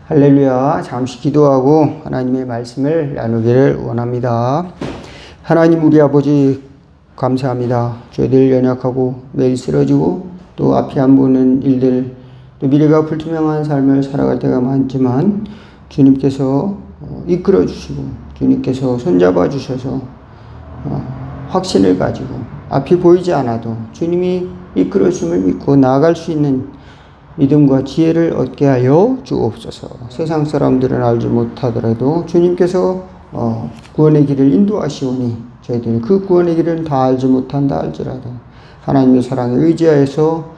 할렐루야. 잠시 기도하고 하나님의 말씀을 나누기를 원합니다. 하나님 우리 아버지 감사합니다. 저희들 연약하고 매일 쓰러지고 또 앞이 안 보는 일들 또 미래가 불투명한 삶을 살아갈 때가 많지만 주님께서 이끌어 주시고 주님께서 손잡아 주셔서 확신을 가지고 앞이 보이지 않아도 주님이 이끌어 주심을 믿고 나아갈 수 있는 믿음과 지혜를 얻게 하여 주옵소서. 세상 사람들은 알지 못하더라도 주님께서 구원의 길을 인도하시오니 저희들은 그 구원의 길은 다 알지 못한다 할지라도 하나님의 사랑에 의지하여서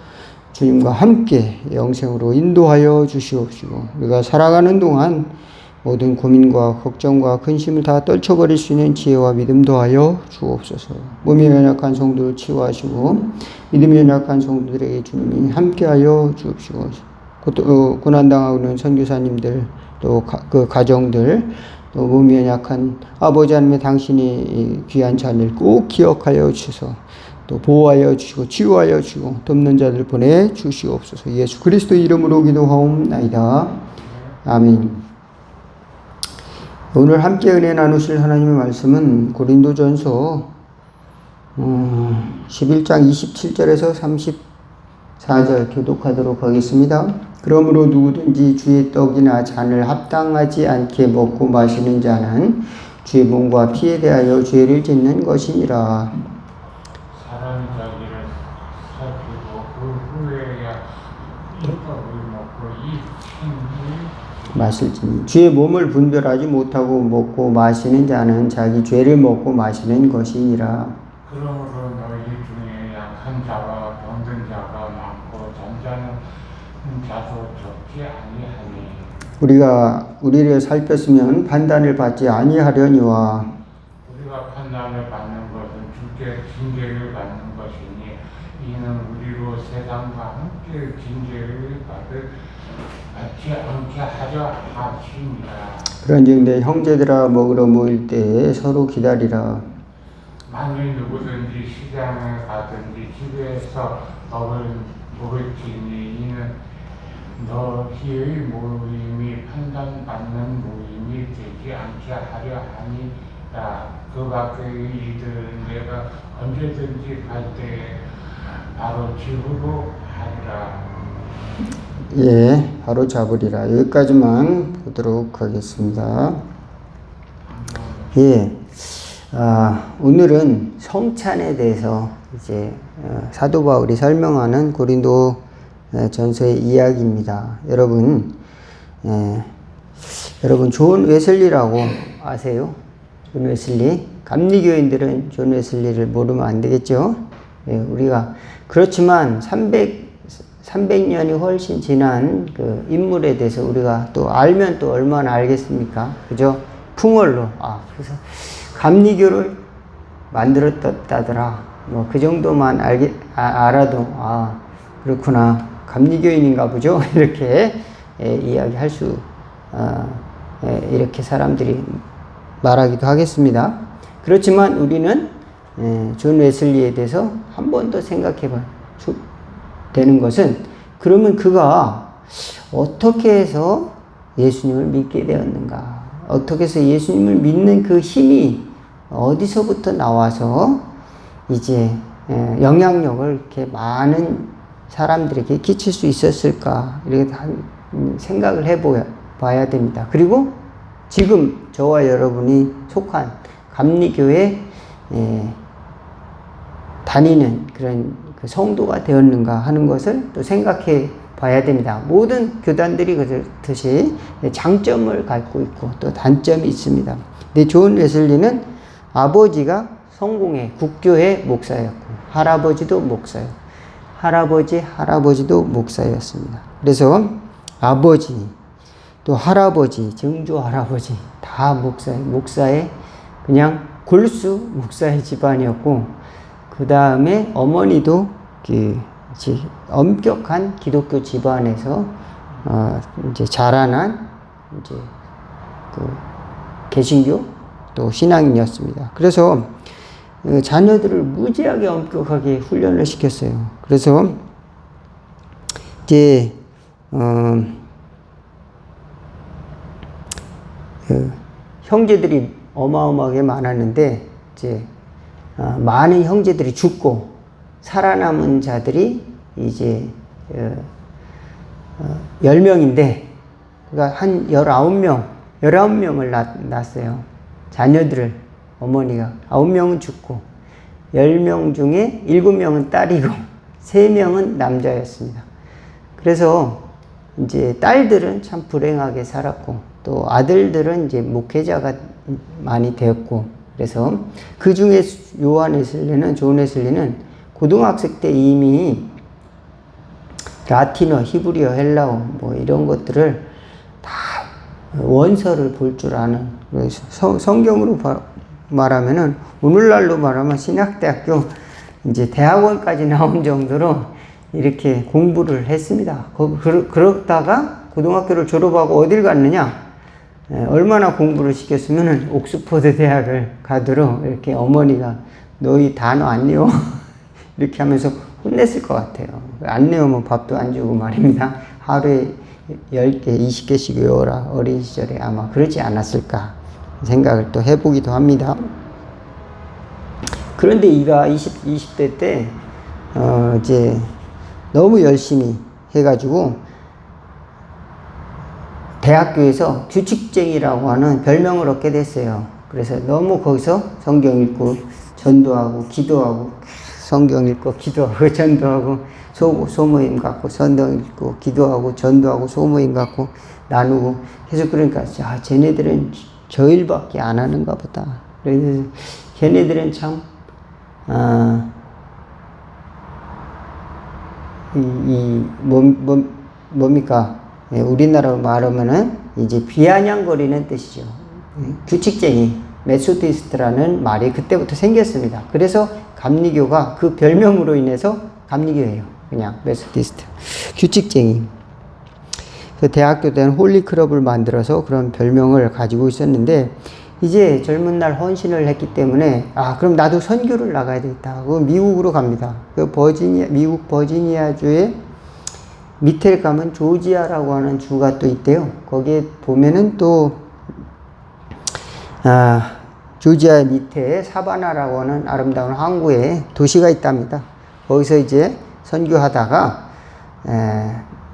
주님과 함께 영생으로 인도하여 주시옵시고 우리가 살아가는 동안 모든 고민과 걱정과 근심을 다 떨쳐버릴 수 있는 지혜와 믿음 더하여 주옵소서. 몸이 연약한 성도를 치유하시고 믿음이 연약한 성도들에게 주님이 함께하여 주옵시고 고난당하고 있는 선교사님들 또 그 가정들 또 몸이 연약한 아버지 하나님의 당신이 귀한 자를 꼭 기억하여 주셔서 또 보호하여 주시고 치유하여 주시고 돕는 자들 보내주시옵소서. 예수 그리스도 이름으로 기도하옵나이다. 아멘. 오늘 함께 은혜 나누실 하나님의 말씀은 고린도전서 11장 27절에서 34절 교독하도록 하겠습니다. 그러므로 누구든지 주의 떡이나 잔을 합당하지 않게 먹고 마시는 자는 주의 몸과 피에 대하여 죄를 짓는 것이니라. 사람이 자기를 살피고 그 후에야 이 떡을 먹고 이 피를 마실지니 주의 몸을 분별하지 못하고 먹고 마시는 자는 자기 죄를 먹고 마시는 것이니라. 그러므로 너희 중에 약한 자와 병든 자가 많고 잠자는 자도 적지 아니하니 우리가 우리를 살폈으면 판단을 받지 아니하려니와 우리가 판단을 받는 것은 주께 징계를 받는 것이니 이는 우리로 세상과 함께 징계를 받지 않게 하려 하심이라. 그런즉 내 형제들아 먹으러 모일 때에 서로 기다리라. 만일 누구든지 시장에 가든지 집에서 먹을지니 이는 너희의 모임이 판단받는 모임이 되지 않게 하려 하니라. 그 밖의 일들은 내가 언제든지 갈 때에 바로 집으로 하리라. 예, 바로 잡으리라. 여기까지만 보도록 하겠습니다. 예, 오늘은 성찬에 대해서 이제 사도 바울이 설명하는 고린도 전서의 이야기입니다. 여러분 존 웨슬리라고 아세요? 존 웨슬리. 감리교인들은 존 웨슬리를 모르면 안 되겠죠? 예, 우리가 그렇지만 300년이 훨씬 지난 그 인물에 대해서 우리가 또 알면 또 얼마나 알겠습니까? 그죠? 풍월로. 그래서 감리교를 만들었다더라. 뭐 그 정도만 알아도 그렇구나. 감리교인인가 보죠? 이렇게 이야기할 수 이렇게 사람들이 말하기도 하겠습니다. 그렇지만 우리는 존 웨슬리에 대해서 한 번 더 생각해 봐야 되는 것은 그러면 그가 어떻게 해서 예수님을 믿게 되었는가? 어떻게 해서 예수님을 믿는 그 힘이 어디서부터 나와서 이제 영향력을 이렇게 많은 사람들에게 끼칠 수 있었을까? 이렇게 생각을 해봐야 됩니다. 그리고 지금 저와 여러분이 속한 감리교회 다니는 그런 그 성도가 되었는가 하는 것을 또 생각해 봐야 됩니다. 모든 교단들이 그렇듯이 장점을 갖고 있고 또 단점이 있습니다. 근데 존 웨슬리는 아버지가 성공회 국교회 목사였고 할아버지도 목사였고 할아버지도 목사였습니다. 그래서 아버지 또 할아버지 증조 할아버지 다 목사의 그냥 골수 목사의 집안이었고 그 다음에 어머니도 엄격한 기독교 집안에서 이제 자라난 이제 그 개신교 또 신앙인이었습니다. 그래서 자녀들을 무지하게 엄격하게 훈련을 시켰어요. 그래서 이제 그 형제들이 어마어마하게 많았는데 이제 많은 형제들이 죽고 살아남은 자들이 이제 10명인데 그러니까 한 19명을 낳았어요. 자녀들을 어머니가 9명은 죽고 10명 중에 7명은 딸이고 3명은 남자였습니다. 그래서 이제 딸들은 참 불행하게 살았고 또 아들들은 이제 목회자가 많이 되었고 그래서 그 중에 존 웨슬리는 고등학생 때 이미 라틴어, 히브리어, 헬라어 뭐 이런 것들을 다 원서를 볼 줄 아는 성경으로 말하면은 오늘날로 말하면 신학대학교 이제 대학원까지 나온 정도로 이렇게 공부를 했습니다. 그러다가 고등학교를 졸업하고 어딜 갔느냐? 얼마나 공부를 시켰으면은 옥스퍼드 대학을 가도록 이렇게 어머니가 너희 단어 안 외워 이렇게 하면서 혼냈을 것 같아요. 안 외우면 밥도 안 주고 말입니다. 하루에 10개, 20개씩 외워라. 어린 시절에 아마 그러지 않았을까 생각을 또 해보기도 합니다. 그런데 이가 20대 때 이제 너무 열심히 해가지고 대학교에서 규칙쟁이라고 하는 별명을 얻게 됐어요. 그래서 너무 거기서 성경 읽고 전도하고 기도하고 성경 읽고 기도하고 전도하고 소모임 갖고 성경 읽고 기도하고 전도하고 소모임 갖고 나누고 계속 그러니까 쟤네들은 저 일밖에 안 하는가 보다. 그래서 걔네들은 참 뭡니까? 우리나라로 말하면은 이제 비아냥거리는 뜻이죠. 규칙쟁이, 메소디스트라는 말이 그때부터 생겼습니다. 그래서 감리교가 그 별명으로 인해서 감리교예요. 그냥 메소디스트. 규칙쟁이. 그 대학교 때는 홀리클럽을 만들어서 그런 별명을 가지고 있었는데 이제 젊은 날 헌신을 했기 때문에 그럼 나도 선교를 나가야 되겠다. 그 미국으로 갑니다. 미국 버지니아주에 밑에 가면 조지아라고 하는 주가 또 있대요. 거기에 보면은 또 조지아 밑에 사바나라고 하는 아름다운 항구에 도시가 있답니다. 거기서 이제 선교하다가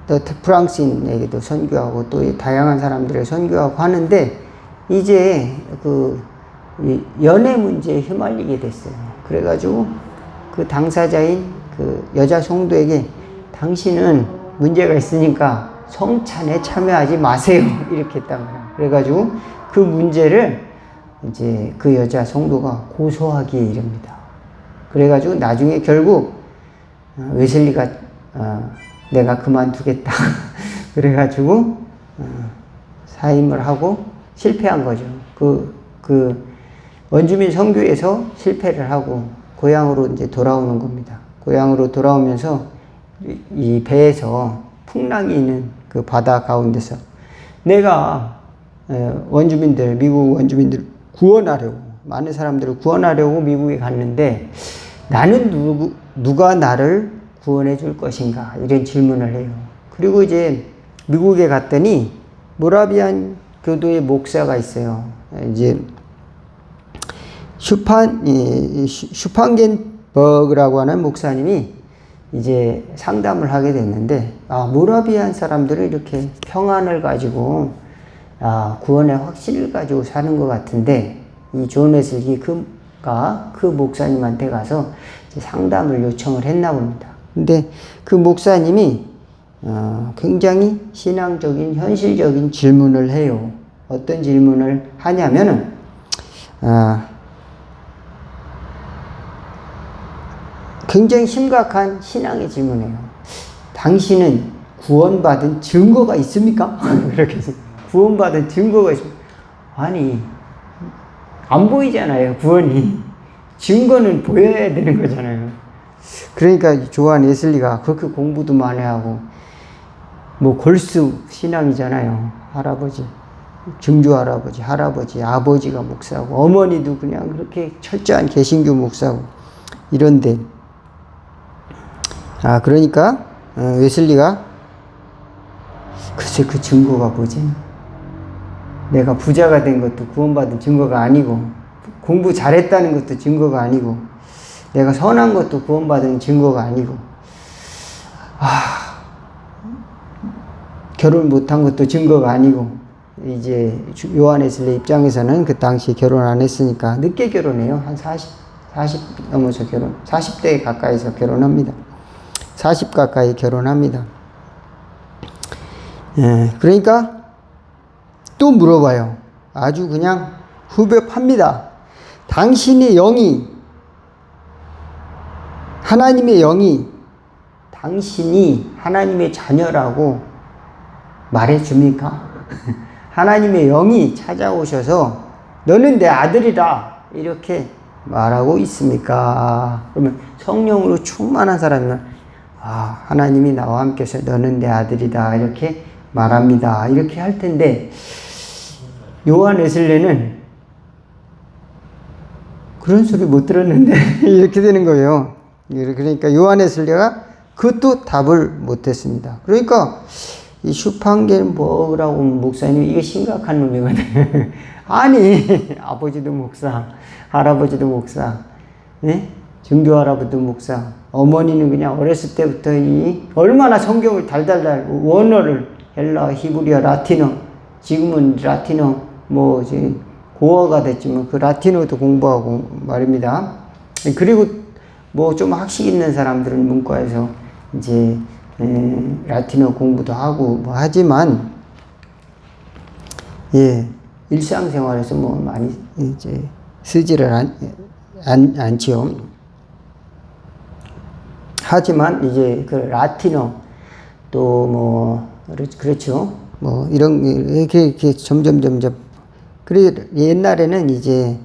또 프랑스인에게도 선교하고 또 다양한 사람들을 선교하고 하는데 이제 그 연애 문제에 휘말리게 됐어요. 그래가지고 그 당사자인 그 여자 성도에게 당신은 문제가 있으니까 성찬에 참여하지 마세요. 이렇게 했단 말이에요. 그래가지고 그 문제를 이제 그 여자 성도가 고소하기에 이릅니다. 그래가지고 나중에 결국 웨슬리가 내가 그만두겠다. 그래가지고 사임을 하고 실패한 거죠. 그 원주민 선교에서 실패를 하고 고향으로 이제 돌아오는 겁니다. 고향으로 돌아오면서 이 배에서 풍랑이 있는 그 바다 가운데서 내가 미국 원주민들 구원하려고 많은 사람들을 구원하려고 미국에 갔는데 나는 누가 나를 구원해 줄 것인가 이런 질문을 해요. 그리고 이제 미국에 갔더니 모라비안 교도의 목사가 있어요. 이제 슈판겐버그라고 하는 목사님이 이제 상담을 하게 됐는데 모라비안 사람들은 이렇게 평안을 가지고 구원의 확신을 가지고 사는 것 같은데 이 존 웨슬리가 그 목사님한테 가서 상담을 요청을 했나 봅니다. 근데 그 목사님이 굉장히 신앙적인 현실적인 질문을 해요. 어떤 질문을 하냐면은 굉장히 심각한 신앙의 질문이에요. 당신은 구원받은 증거가 있습니까? 그렇게 해서 구원받은 증거가 있습니까? 아니 안 보이잖아요. 구원이 증거는 보여야 되는 거잖아요. 그러니까 존 웨슬리가 그렇게 공부도 많이 하고 뭐 골수 신앙이잖아요. 할아버지, 증조 할아버지, 할아버지, 아버지가 목사고 어머니도 그냥 그렇게 철저한 개신교 목사고 이런데 그러니까 웨슬리가 글쎄 그 증거가 뭐지? 내가 부자가 된 것도 구원받은 증거가 아니고, 공부 잘했다는 것도 증거가 아니고, 내가 선한 것도 구원받은 증거가 아니고, 결혼 못한 것도 증거가 아니고, 이제 요한웨슬리 입장에서는 그 당시 결혼 안 했으니까 늦게 결혼해요. 한 40 넘어서 40대 가까이서 결혼합니다. 40 가까이 결혼합니다. 예, 그러니까 또 물어봐요. 아주 그냥 후벼팝니다. 당신의 영이, 하나님의 영이 당신이 하나님의 자녀라고 말해줍니까? 하나님의 영이 찾아오셔서 너는 내 아들이다 이렇게 말하고 있습니까? 그러면 성령으로 충만한 사람은 하나님이 나와 함께서 너는 내 아들이다 이렇게 말합니다. 이렇게 할 텐데 요한 웨슬레는 그런 소리 못 들었는데 이렇게 되는 거예요. 그러니까 요한 웨슬레가 그것도 답을 못했습니다. 그러니까 이 슈팡겐버그라고 목사님이 이게 심각한 놈이거든. 아니 아버지도 목사, 할아버지도 목사, 예? 증조 할아버지도 목사, 어머니는 그냥 어렸을 때부터 얼마나 성경을 달달달 원어를 헬라, 히브리어, 라틴어, 지금은 라틴어 뭐 이제 고어가 됐지만 그 라틴어도 공부하고 말입니다. 그리고 뭐 좀 학식 있는 사람들은 문과에서 이제 라틴어 공부도 하고 뭐 하지만 일상생활에서 뭐 많이 이제 쓰지를 않지요. 하지만 이제 그 라틴어 또 뭐 그렇죠. 뭐 이렇게 점점 그래 옛날에는 이제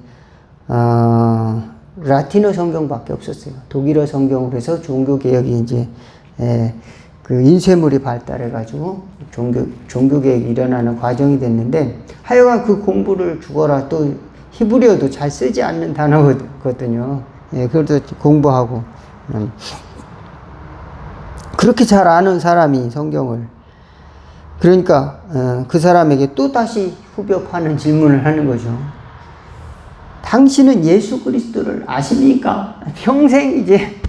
라틴어 성경밖에 없었어요. 독일어 성경으로 해서 종교 개혁이 이제 그 인쇄물이 발달해가지고 종교 개혁이 일어나는 과정이 됐는데 하여간 그 공부를 죽어라. 또 히브리어도 잘 쓰지 않는 단어거든요. 그래도 공부하고 그렇게 잘 아는 사람이 성경을 그러니까 그 사람에게 또 다시 후벼파는 질문을 하는 거죠. 당신은 예수 그리스도를 아십니까? 평생 이제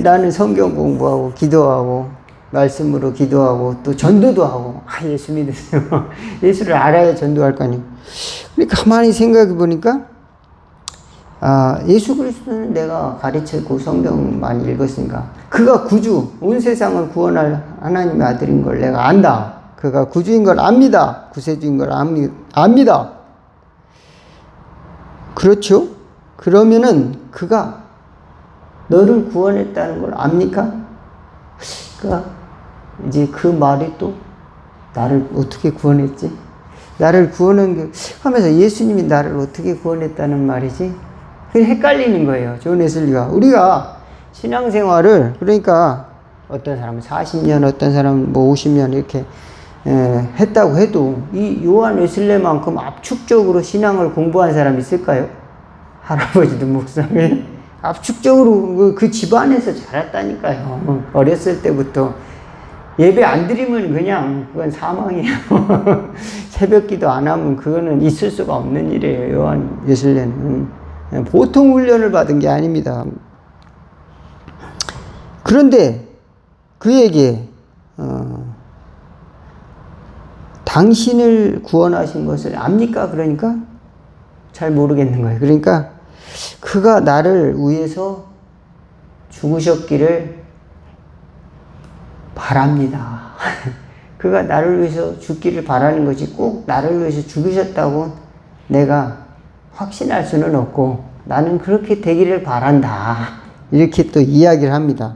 나는 성경 공부하고 기도하고 말씀으로 기도하고 또 전도도 하고 예수 믿으세요. 예수를 알아야 전도할 거 아니에요. 가만히 생각해 보니까 예수 그리스도는 내가 가르쳤고 성경 많이 읽었으니까 그가 구주, 온 세상을 구원할 하나님의 아들인 걸 내가 안다. 그가 구주인 걸 압니다. 구세주인 걸 압니다. 그렇죠? 그러면은 그가 너를 구원했다는 걸 압니까? 그러니까 이제 그 말이 또 나를 어떻게 구원했지? 나를 구원한 게 하면서 예수님이 나를 어떻게 구원했다는 말이지? 그게 헷갈리는 거예요. 존 웨슬리가. 우리가 신앙생활을 그러니까 어떤 사람은 40년, 어떤 사람은 뭐 50년 이렇게 했다고 해도 이 요한 웨슬레만큼 압축적으로 신앙을 공부한 사람이 있을까요? 할아버지도 목사님 압축적으로 그 집안에서 자랐다니까요. 어렸을 때부터 예배 안 드리면 그냥 그건 사망이에요. 새벽기도 안 하면 그거는 있을 수가 없는 일이에요. 요한 웨슬레는 보통 훈련을 받은 게 아닙니다. 그런데 그에게 당신을 구원하신 것을 압니까? 그러니까 잘 모르겠는 거예요. 그러니까 그가 나를 위해서 죽으셨기를 바랍니다. 그가 나를 위해서 죽기를 바라는 것이 꼭 나를 위해서 죽으셨다고 내가 확신할 수는 없고 나는 그렇게 되기를 바란다. 이렇게 또 이야기를 합니다.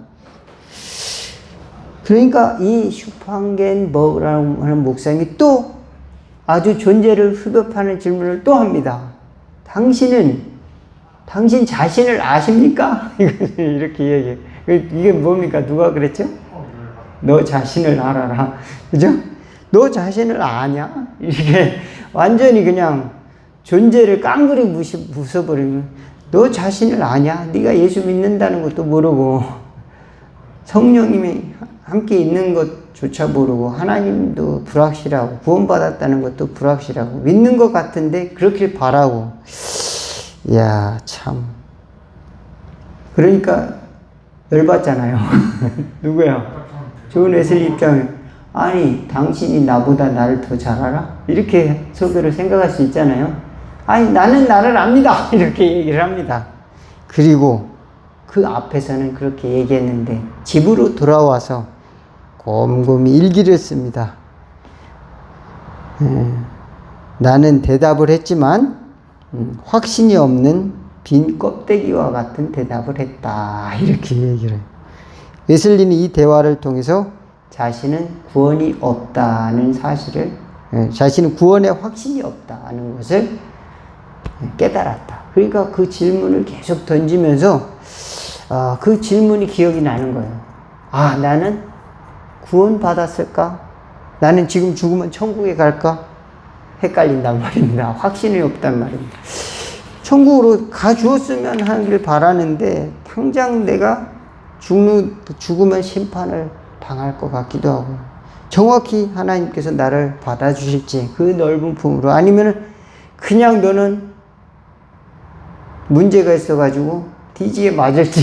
그러니까 이 슈팡겐버그라는 하는 목사님이 또 아주 존재를 후벼파는 질문을 또 합니다. 당신 자신을 아십니까? 이렇게 얘기해. 이게 뭡니까? 누가 그랬죠? 너 자신을 알아라. 그죠? 너 자신을 아냐? 이렇게 완전히 그냥 존재를 깡그리 부숴버리면 너 자신을 아냐? 네가 예수 믿는다는 것도 모르고 성령님이 함께 있는 것조차 모르고 하나님도 불확실하고 구원받았다는 것도 불확실하고 믿는 것 같은데 그렇게 바라고 이야 참 그러니까 열받잖아요. 누구야? 존 웨슬리 입장에 아니 당신이 나보다 나를 더 잘 알아? 이렇게 속으로 생각할 수 있잖아요. 아니 나는 나를 압니다. 이렇게 얘기를 합니다. 그리고 그 앞에서는 그렇게 얘기했는데 집으로 돌아와서 곰곰이 일기를 씁니다. 나는 대답을 했지만 확신이 없는 빈 껍데기와 같은 대답을 했다. 이렇게 얘기를 해요. 웨슬리는 이 대화를 통해서 자신은 구원이 없다는 사실을 자신은 구원에 확신이 없다는 것을 깨달았다. 그러니까 그 질문을 계속 던지면서 그 질문이 기억이 나는 거예요. 아, 나는 구원 받았을까? 나는 지금 죽으면 천국에 갈까? 헷갈린단 말입니다. 확신이 없단 말입니다. 천국으로 가주었으면 하길 바라는데 당장 내가 죽으면 심판을 당할 것 같기도 하고 정확히 하나님께서 나를 받아주실지 그 넓은 품으로 아니면 그냥 너는 문제가 있어가지고 뒤지게 맞을지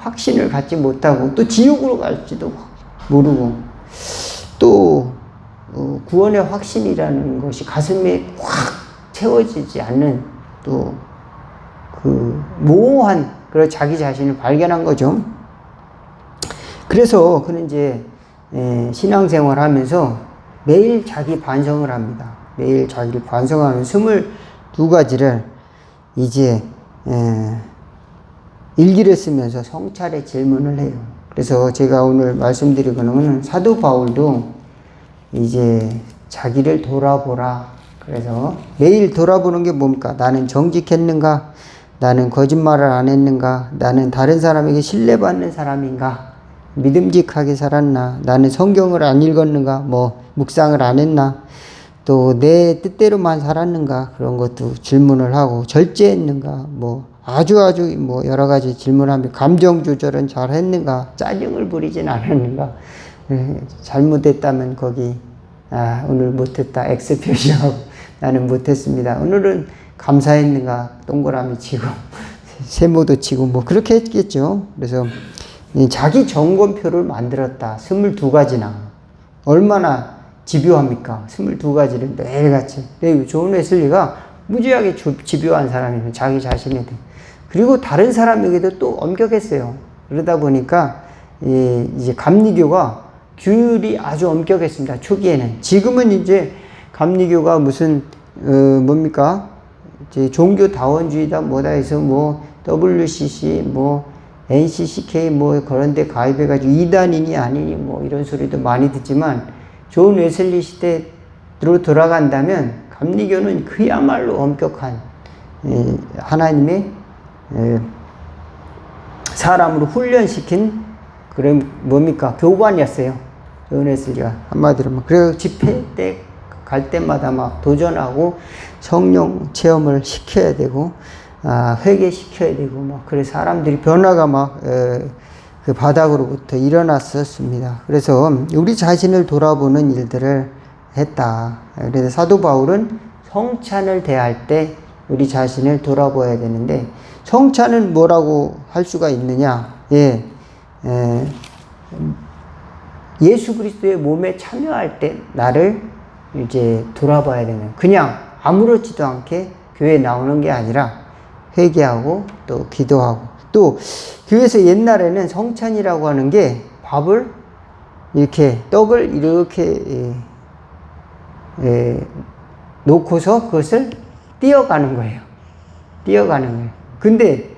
확신을 갖지 못하고 또 지옥으로 갈지도 모르고 또 구원의 확신이라는 것이 가슴에 확 채워지지 않는 또 그 모호한 그런 자기 자신을 발견한 거죠. 그래서 그는 이제 신앙생활 하면서 매일 자기 반성을 합니다. 매일 자기를 반성하는 22가지를 이제 일기를 쓰면서 성찰의 질문을 해요. 그래서 제가 오늘 말씀드리고는 사도 바울도 이제 자기를 돌아보라. 그래서 매일 돌아보는 게 뭡니까? 나는 정직했는가? 나는 거짓말을 안 했는가? 나는 다른 사람에게 신뢰받는 사람인가? 믿음직하게 살았나? 나는 성경을 안 읽었는가? 뭐 묵상을 안 했나? 또 내 뜻대로만 살았는가? 그런 것도 질문을 하고 절제했는가? 뭐 아주 뭐 여러 가지 질문하면 감정 조절은 잘 했는가? 짜증을 부리진 않았는가? 잘못했다면 거기 오늘 못했다 X 표시하고 나는 못했습니다. 오늘은 감사했는가? 동그라미 치고 세모도 치고 뭐 그렇게 했겠죠. 그래서 자기 점검표를 만들었다. 22가지나 얼마나 집요합니까? 22가지를 매일같이. 존 웨슬리가 무지하게 집요한 사람이에요. 자기 자신에 대해. 그리고 다른 사람에게도 또 엄격했어요. 그러다 보니까 이제 감리교가 규율이 아주 엄격했습니다. 초기에는. 지금은 이제 감리교가 무슨 뭡니까? 이제 종교다원주의다 뭐다 해서 뭐 WCC 뭐 NCCK 뭐 그런 데 가입해가지고 이단이니 아니니 뭐 이런 소리도 많이 듣지만 존 웨슬리 시대로 돌아간다면 감리교는 그야말로 엄격한 하나님의 사람으로 훈련시킨 그런 뭡니까? 교관이었어요. 존 웨슬리가 한마디로 막 그래서 집회 때 갈 때마다 막 도전하고 성령 체험을 시켜야 되고 회개시켜야 되고 막 그래서 사람들이 변화가 막 그 바닥으로부터 일어났었습니다. 그래서 우리 자신을 돌아보는 일들을 했다. 그래서 사도 바울은 성찬을 대할 때 우리 자신을 돌아봐야 되는데 성찬은 뭐라고 할 수가 있느냐? 예수 그리스도의 몸에 참여할 때 나를 이제 돌아봐야 되는 그냥 아무렇지도 않게 교회에 나오는 게 아니라 회개하고 또 기도하고 또 교회에서 옛날에는 성찬이라고 하는 게 밥을 이렇게 떡을 이렇게 놓고서 그것을 띄어가는 거예요. 띄어가는 거예요. 근데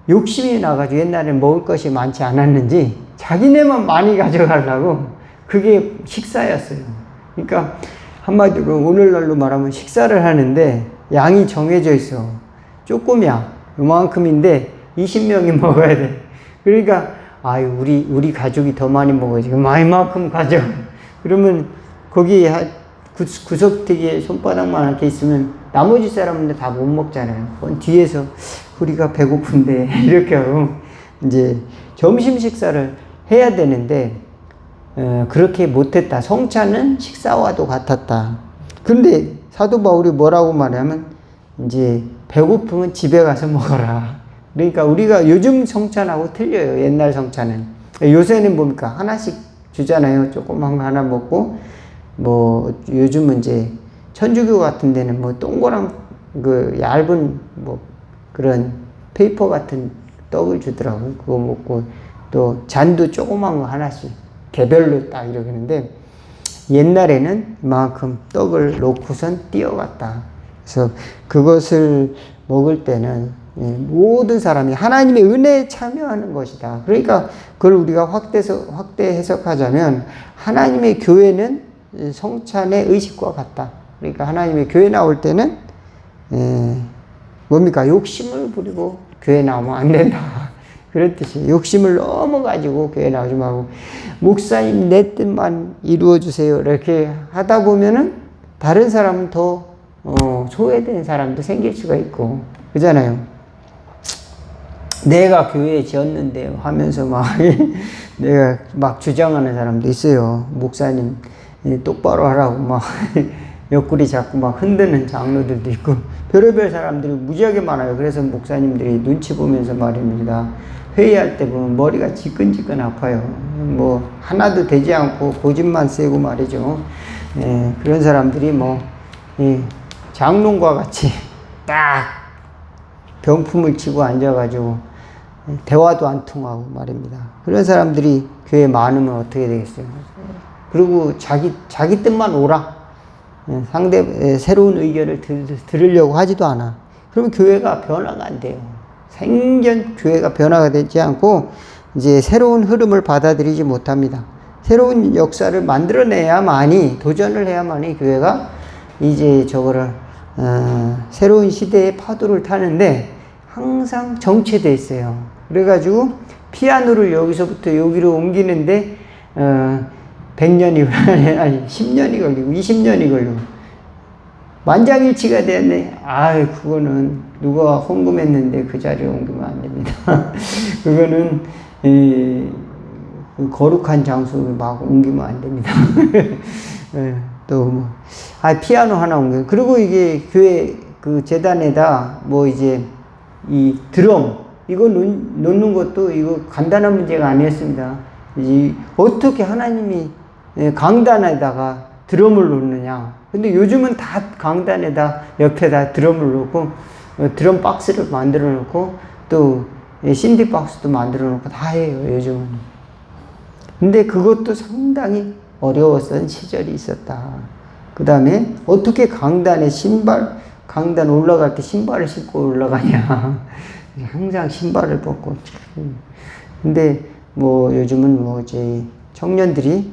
욕심이 나가지고 옛날에는 먹을 것이 많지 않았는지 자기네만 많이 가져가려고 그게 식사였어요. 그러니까 한마디로 오늘날로 말하면 식사를 하는데 양이 정해져 있어. 조금이야. 요만큼인데 20명이 먹어야 돼. 그러니까 우리 가족이 더 많이 먹어야지. 이만큼 가져. 그러면 거기 구석대기에 손바닥만 이렇게 있으면 나머지 사람은 다 못 먹잖아요. 뒤에서 우리가 배고픈데 이렇게 하고 이제 점심 식사를 해야 되는데 그렇게 못했다. 성찬은 식사와도 같았다. 그런데 사도 바울이 뭐라고 말하면 이제 배고프면 집에 가서 먹어라. 그러니까 우리가 요즘 성찬하고 틀려요. 옛날 성찬은. 요새는 뭡니까? 하나씩 주잖아요. 조그만 거 하나 먹고 뭐 요즘은 이제 천주교 같은 데는 뭐 동그란 그 얇은 뭐 그런 페이퍼 같은 떡을 주더라고요. 그거 먹고 또 잔도 조그만 거 하나씩 개별로 딱 이러는데 옛날에는 이만큼 떡을 놓고선 뛰어갔다. 그래서 그것을 먹을 때는 모든 사람이 하나님의 은혜에 참여하는 것이다. 그러니까 그걸 우리가 확대 해석하자면 하나님의 교회는 성찬의 의식과 같다. 그러니까 하나님의 교회 나올 때는 뭡니까? 욕심을 부리고 교회 나오면 안 된다. 그런 뜻이에요. 욕심을 너무 가지고 교회 나오지 말고 목사님 내 뜻만 이루어 주세요. 이렇게 하다 보면은 다른 사람은 더 소외된 사람도 생길 수가 있고 그잖아요. 내가 교회 지었는데 하면서 막 내가 막 주장하는 사람도 있어요. 목사님 똑바로 하라고 막 옆구리 잡고 막 흔드는 장로들도 있고 별의별 사람들이 무지하게 많아요. 그래서 목사님들이 눈치 보면서 말입니다. 회의할 때 보면 머리가 지끈지끈 아파요. 뭐 하나도 되지 않고 고집만 세고 말이죠. 그런 사람들이 뭐 장롱과 같이 딱 병품을 치고 앉아가지고 대화도 안 통하고 말입니다. 그런 사람들이 교회에 많으면 어떻게 되겠어요? 그리고 자기 뜻만 오라. 새로운 의견을 들으려고 하지도 않아. 그러면 교회가 변화가 안 돼요. 생전 교회가 변화가 되지 않고 이제 새로운 흐름을 받아들이지 못합니다. 새로운 역사를 만들어내야만이, 도전을 해야만이 교회가 이제 저거를 새로운 시대의 파도를 타는데 항상 정체되어 있어요. 그래가지고 피아노를 여기서부터 여기로 옮기는데 100년이 아니 10년이 걸리고 20년이 걸리고 만장일치가 됐네. 그거는 누가 헌금했는데 그 자리에 옮기면 안 됩니다. 그거는 거룩한 장소를 막 옮기면 안 됩니다. 또 뭐 피아노 하나 옮겨. 그리고 이게 교회 그 재단에다 뭐 이제 이 드럼 이거 놓는 것도 이거 간단한 문제가 아니었습니다. 어떻게 하나님이 강단에다가 드럼을 놓느냐. 근데 요즘은 다 강단에다 옆에다 드럼을 놓고 드럼 박스를 만들어 놓고 또 CD 박스도 만들어 놓고 다 해요. 요즘은. 근데 그것도 상당히 어려웠던 시절이 있었다. 그 다음에 어떻게 강단 올라갈 때 신발을 신고 올라가냐. 항상 신발을 벗고. 근데 뭐 요즘은 뭐 이제 청년들이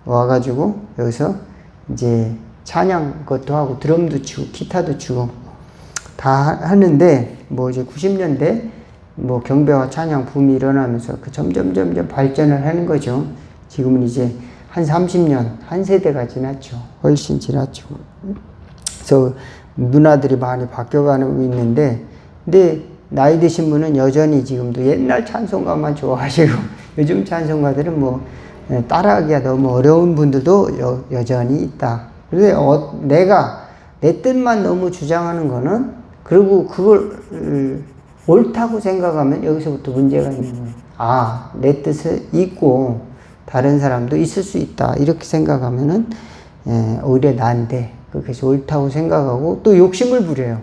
와가지고 여기서 이제 찬양 것도 하고 드럼도 치고 기타도 치고 다 하는데 뭐 이제 90년대 뭐 경배와 찬양 붐이 일어나면서 그 점점 발전을 하는 거죠. 지금은 이제 한 30년, 한 세대가 지났죠. 훨씬 지났죠. 그래서 문화들이 많이 바뀌어가고 있는데, 근데 나이 드신 분은 여전히 지금도 옛날 찬송가만 좋아하시고, 요즘 찬송가들은 뭐 따라하기가 너무 어려운 분들도 여전히 있다. 그런데 내가 내 뜻만 너무 주장하는 거는, 그리고 그걸 옳다고 생각하면 여기서부터 문제가 있는 거예요. 내 뜻을 잊고 다른 사람도 있을 수 있다. 이렇게 생각하면은 오히려 난데 그것이 옳다고 생각하고 또 욕심을 부려요.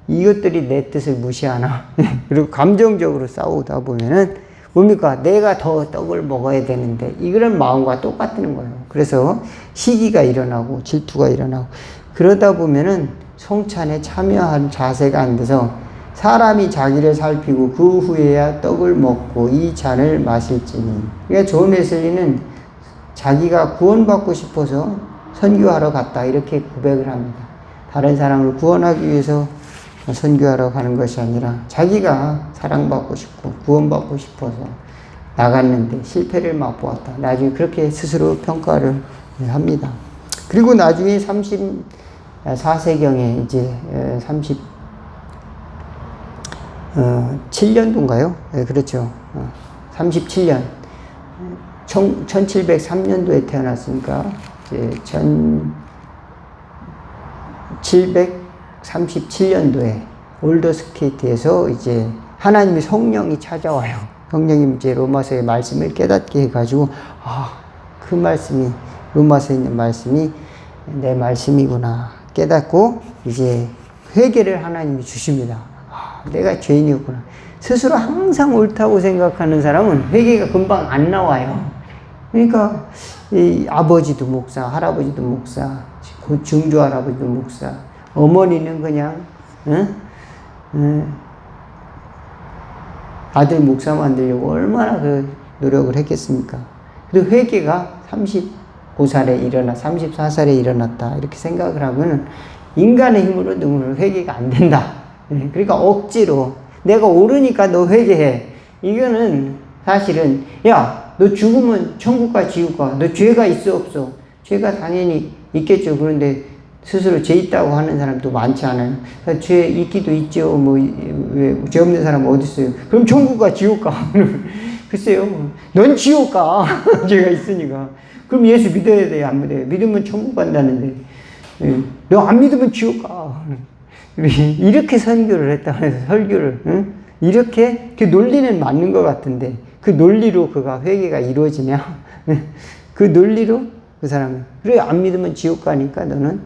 이것들이 내 뜻을 무시하나. 그리고 감정적으로 싸우다 보면은 뭡니까? 내가 더 떡을 먹어야 되는데 이런 마음과 똑같은 거예요. 그래서 시기가 일어나고 질투가 일어나고 그러다 보면은 성찬에 참여한 자세가 안 돼서 사람이 자기를 살피고 그 후에야 떡을 먹고 이 잔을 마실지니. 그러니까 존 웨슬리는 자기가 구원받고 싶어서 선교하러 갔다 이렇게 고백을 합니다. 다른 사람을 구원하기 위해서 선교하러 가는 것이 아니라 자기가 사랑받고 싶고 구원받고 싶어서 나갔는데 실패를 맛보았다. 나중에 그렇게 스스로 평가를 합니다. 그리고 나중에 34세경에 이제 37년도인가요? 네, 그렇죠. 37년. 1703년도에 태어났으니까 이제 1737년도에 올더스케이트에서 이제 하나님의 성령이 찾아와요. 성령이 이제 로마서의 말씀을 깨닫게 해가지고, 그 말씀이, 로마서에 있는 말씀이 내 말씀이구나 깨닫고 이제 회개를 하나님이 주십니다. 내가 죄인이었구나. 스스로 항상 옳다고 생각하는 사람은 회개가 금방 안 나와요. 그러니까 이 아버지도 목사, 할아버지도 목사, 증조 할아버지도 목사, 어머니는 그냥 아들 목사 만들려고 얼마나 그 노력을 했겠습니까? 그리고 회개가 35살에 일어나 34살에 일어났다 이렇게 생각을 하면 인간의 힘으로 능으로 회개가 안 된다. 그러니까 억지로 내가 옳으니까 너 회개해. 이거는 사실은 야, 너 죽으면 천국 가 지옥 가. 너 죄가 있어 없어? 죄가 당연히 있겠죠. 그런데 스스로 죄 있다고 하는 사람도 많지 않아요. 죄 있기도 있죠. 뭐 왜 죄 없는 사람 어디 있어요? 그럼 천국 가 지옥 가. 글쎄요. 넌 지옥 가. 죄가 있으니까. 그럼 예수 믿어야 돼요? 안 믿어요? 믿으면 천국 간다는데. 너 안 믿으면 지옥 가. 이렇게 설교를 했다고 해서 설교를, 이렇게 그 논리는 맞는 것 같은데, 그 논리로 그가 회개가 이루어지냐? 그 논리로 그 사람은, 그래, 안 믿으면 지옥 가니까 너는,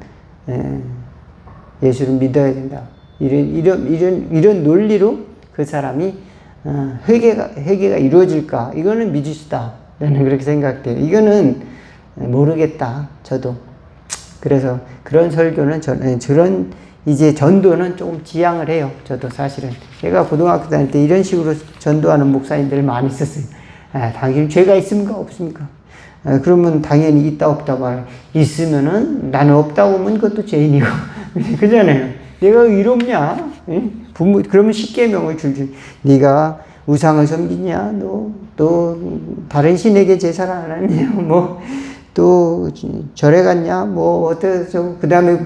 예수를 믿어야 된다. 이런 논리로 그 사람이, 회개가 이루어질까? 이거는 미지수다. 저는 그렇게 생각돼요. 이거는 모르겠다. 저도. 그래서 그런 설교는 저런 이제 전도는 조금 지양을 해요. 저도 사실은. 제가 고등학교 다닐 때 이런 식으로 전도하는 목사님들 많이 있었어요. 당신 죄가 있습니까? 없습니까? 그러면 당연히 있다 없다 말. 있으면은 나는 없다고 하면 그것도 죄인이고. 그잖아요. 내가 의롭냐? 부모, 그러면 십계명을 줄줄. 네가 우상을 섬기냐? 너 다른 신에게 제사를 안 하냐? 뭐 또 절에 갔냐? 뭐 어때서 그 다음에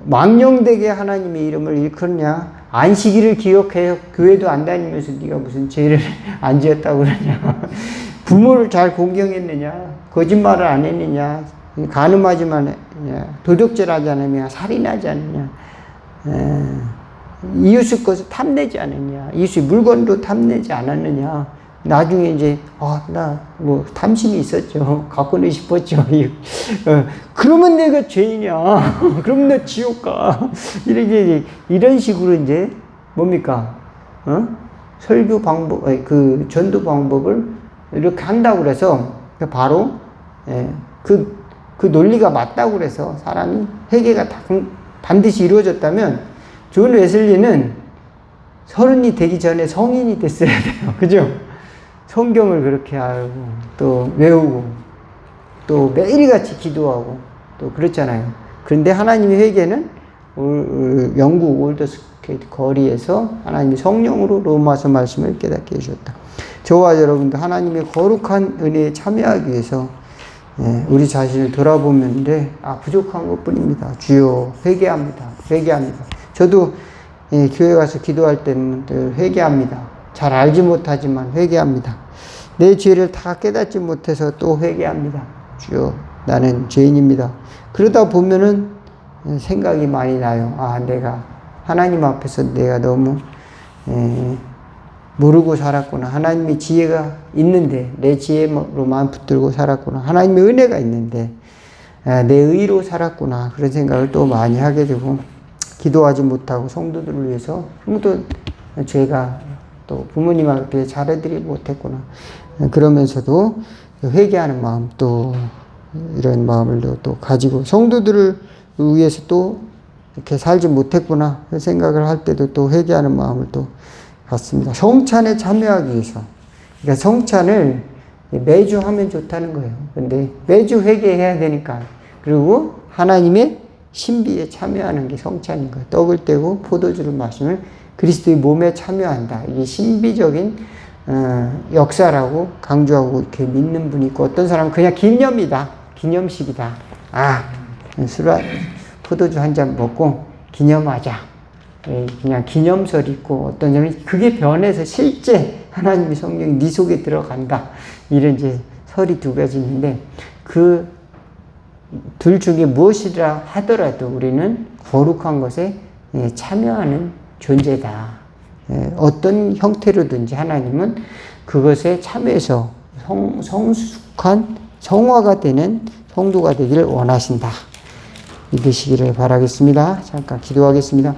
망령되게 하나님의 이름을 일컫냐? 안식일을 기억해요. 교회도 안 다니면서 네가 무슨 죄를 안 지었다고 그러냐? 부모를 잘 공경했느냐? 거짓말을 안 했느냐? 간음하지만 했느냐? 도둑질하지 않느냐? 살인하지 않느냐? 이웃의 것을 탐내지 않느냐? 이웃의 물건도 탐내지 않았느냐? 나중에 이제 나 뭐 탐심이 있었죠. 갖고는 싶었죠. 그러면 내가 죄인이야. 그럼 나 지옥 가. 이런 식으로 이제 뭡니까? 설교 방법, 그 전도 방법을 이렇게 한다고 그래서 바로 그 논리가 맞다고 그래서 사람이 회개가 반드시 이루어졌다면 존 웨슬리는 30이 되기 전에 성인이 됐어야 돼요. 그죠? 성경을 그렇게 알고 또 외우고 또 매일같이 기도하고 또 그렇잖아요. 그런데 하나님의 회개는 영국 올더스케이트 거리에서 하나님이 성령으로 로마서 말씀을 깨닫게 해주셨다. 저와 여러분도 하나님의 거룩한 은혜에 참여하기 위해서 우리 자신을 돌아보는데 부족한 것뿐입니다. 주여 회개합니다. 회개합니다. 저도 교회 가서 기도할 때는 늘 회개합니다. 잘 알지 못하지만 회개합니다. 내 죄를 다 깨닫지 못해서 또 회개합니다. 주여 나는 죄인입니다. 그러다 보면은 생각이 많이 나요. 내가 하나님 앞에서 내가 너무 모르고 살았구나. 하나님의 지혜가 있는데 내 지혜로만 붙들고 살았구나. 하나님의 은혜가 있는데 내 의로 살았구나. 그런 생각을 또 많이 하게 되고 기도하지 못하고 성도들을 위해서 또 죄가 또 부모님 앞에 잘해드리지 못했구나. 그러면서도 회개하는 마음 또 이런 마음을 또 가지고 성도들을 위해서 또 이렇게 살지 못했구나 생각을 할 때도 또 회개하는 마음을 또 갖습니다. 성찬에 참여하기 위해서. 그러니까 성찬을 매주 하면 좋다는 거예요. 근데 매주 회개해야 되니까. 그리고 하나님의 신비에 참여하는 게 성찬인 거예요. 떡을 떼고 포도주를 마시면 그리스도의 몸에 참여한다. 이게 신비적인 역사라고 강조하고 이렇게 믿는 분이 있고 어떤 사람은 그냥 기념이다. 기념식이다. 포도주 한 잔 먹고 기념하자. 그냥 기념설 있고 어떤 사람은 그게 변해서 실제 하나님의 성령이 네 속에 들어간다. 이런 이제 설이 두 가지 있는데 그 둘 중에 무엇이라 하더라도 우리는 거룩한 것에 참여하는 존재다. 어떤 형태로든지 하나님은 그것에 참여해서 성숙한 성화가 되는 성도가 되기를 원하신다. 믿으시기를 바라겠습니다. 잠깐 기도하겠습니다.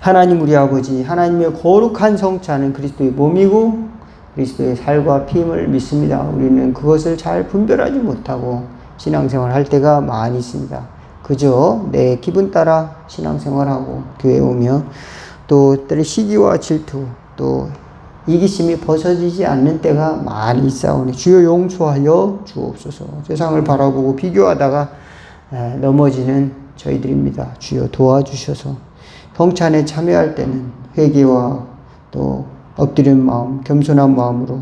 하나님 우리 아버지, 하나님의 거룩한 성찬은 그리스도의 몸이고 그리스도의 살과 피임을 믿습니다. 우리는 그것을 잘 분별하지 못하고 신앙생활 할 때가 많이 있습니다. 그저 내 기분 따라 신앙생활하고 교회 오며 또 때로 시기와 질투 또 이기심이 벗어지지 않는 때가 많이 있사오니 주여 용서하여 주옵소서. 세상을 바라보고 비교하다가 넘어지는 저희들입니다. 주여 도와주셔서 성찬에 참여할 때는 회개와 또 엎드린 마음, 겸손한 마음으로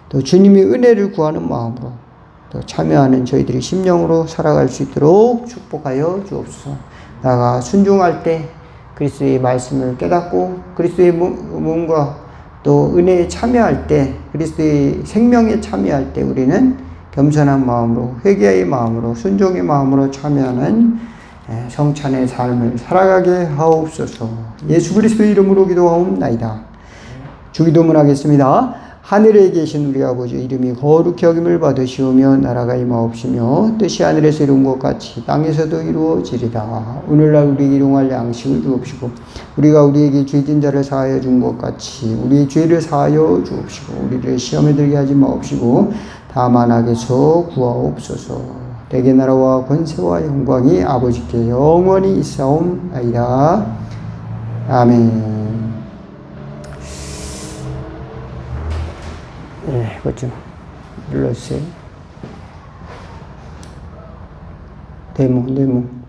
또 주님의 은혜를 구하는 마음으로 또 참여하는 저희들이 심령으로 살아갈 수 있도록 축복하여 주옵소서. 나가 순종할 때 그리스도의 말씀을 깨닫고 그리스도의 몸과 또 은혜에 참여할 때 그리스도의 생명에 참여할 때 우리는 겸손한 마음으로 회개의 마음으로 순종의 마음으로 참여하는 성찬의 삶을 살아가게 하옵소서. 예수 그리스도의 이름으로 기도하옵나이다. 주기도문 하겠습니다. 하늘에 계신 우리 아버지 이름이 거룩히 여김을 받으시오며 나라가 임하옵시며 뜻이 하늘에서 이룬 것 같이 땅에서도 이루어지리다. 오늘날 우리에게 일용할 양식을 주옵시고 우리가 우리에게 죄진 자를 사하여 준 것 같이 우리의 죄를 사하여 주옵시고 우리를 시험에 들게 하지 마옵시고 다만 악에서 구하옵소서. 대개 나라와 권세와 영광이 아버지께 영원히 있사옵나이다. 아멘. 네, 그것 좀 눌러주세요. 데모.